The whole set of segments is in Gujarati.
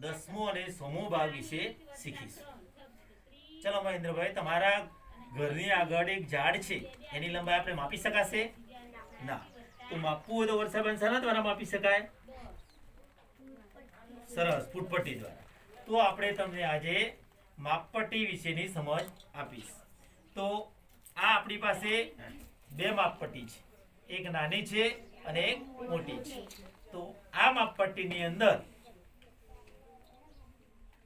10મો અને 100મો ભાગ વિશે શીખીશું. ચલો મહેન્દ્રભાઈ, તમારા ઘરની આગળ એક ઝાડ છે, એની લંબાઈ આપણે માપી શકાશે? ના. તો માપવું હોય તો વર્ષાબેન શાના દ્વારા માપી શકાય? સરસ, ફૂટપટ્ટી દ્વારા. તો આપણે તમને આજે માપપટ્ટી વિશેની સમજ આપીશ. તો આ આપણી પાસે બે માપપટ્ટી છે, એક નાની છે અને એક મોટી છે. તો આ માપપટ્ટીની અંદર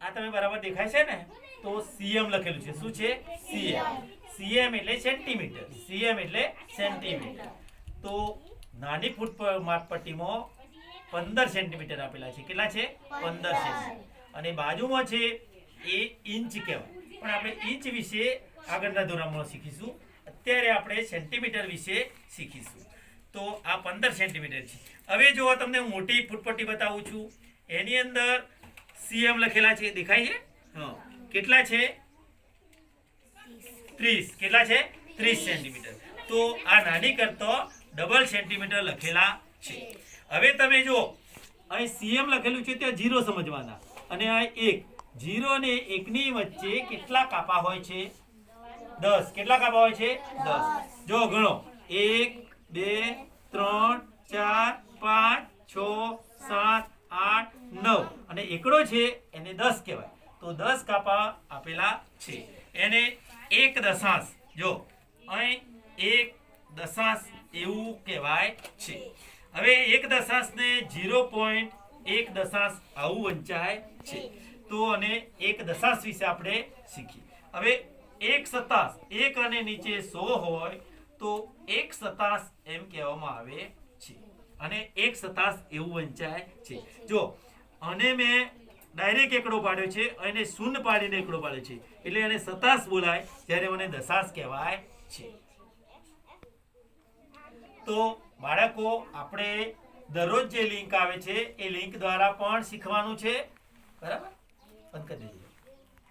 આ તમે બરાબર દેખાય છે ને? તો સીએમ લખેલું છે. શું છે? સીએમ. સીએમ એટલે સેન્ટીમીટર. સીએમ એટલે સેન્ટીમીટર. તો નાની ફૂટ માપપટ્ટીમાં 15 સેન્ટીમીટર આપેલા છે. કેટલા છે? 15 સેન્ટીમીટર. અને બાજુમાં છે એ ઇંચ કહેવાય. પણ આપણે ઇંચ વિશે આગળના ધોરણમાં શીખીશું. અત્યારે આપણે સેન્ટીમીટર વિશે શીખીશું. તો આ 15 સેન્ટીમીટર છે. હવે જો તમને મોટી ફૂટપટ્ટી બતાવું છું, એની અંદર સીએમ લખેલા છે, દેખાય છે? હા. કેટલા છે? 30. કેટલા છે? 30 સેન્ટીમીટર. તો આ નાની કરતો ડબલ સેન્ટીમીટર લખેલા છે. હવે તમે જો અહીં સીએમ લખેલું છે ત્યાં 0 સમજવાના, અને આ 1. 0 અને 1 ની વચ્ચે કેટલા કાપા હોય છે? 10. કેટલા કાપા હોય છે? 10. જો ગણો. 1 2 3 4 5 6 7 8 9. અને એકડો છે એને 10 કહેવાય. તો 10 કાપા આપેલા છે. એને 1 દશાંશ, જો અહીં 1 દશાંશ એવું કહેવાય છે. હવે 1 દશાંશને 0.1 દશાંશ આવું વંચાય છે. તો અને 1 દશાંશ વિશે આપણે શીખીએ. હવે 1 સતાંશ, 1 અને નીચે 100 હોય તો 1 સતાંશ એમ કહેવામાં આવે છે. અને 1 સતાંશ એવું વંચાય છે. જો અને મેં ડાયરેક્ટ એકડો પાડ્યો છે, અને શૂન્ય પાડીને એકડો પાડ્યો છે, એટલે એને સતાંશ બોલાય, જ્યારે મને દશાંશ કહેવાય છે. તો બાળકો, આપણે દરરોજ જે લિંક આવે છે એ લિંક દ્વારા પણ શીખવાનું છે. બરાબર? બંધ કરી દેજો.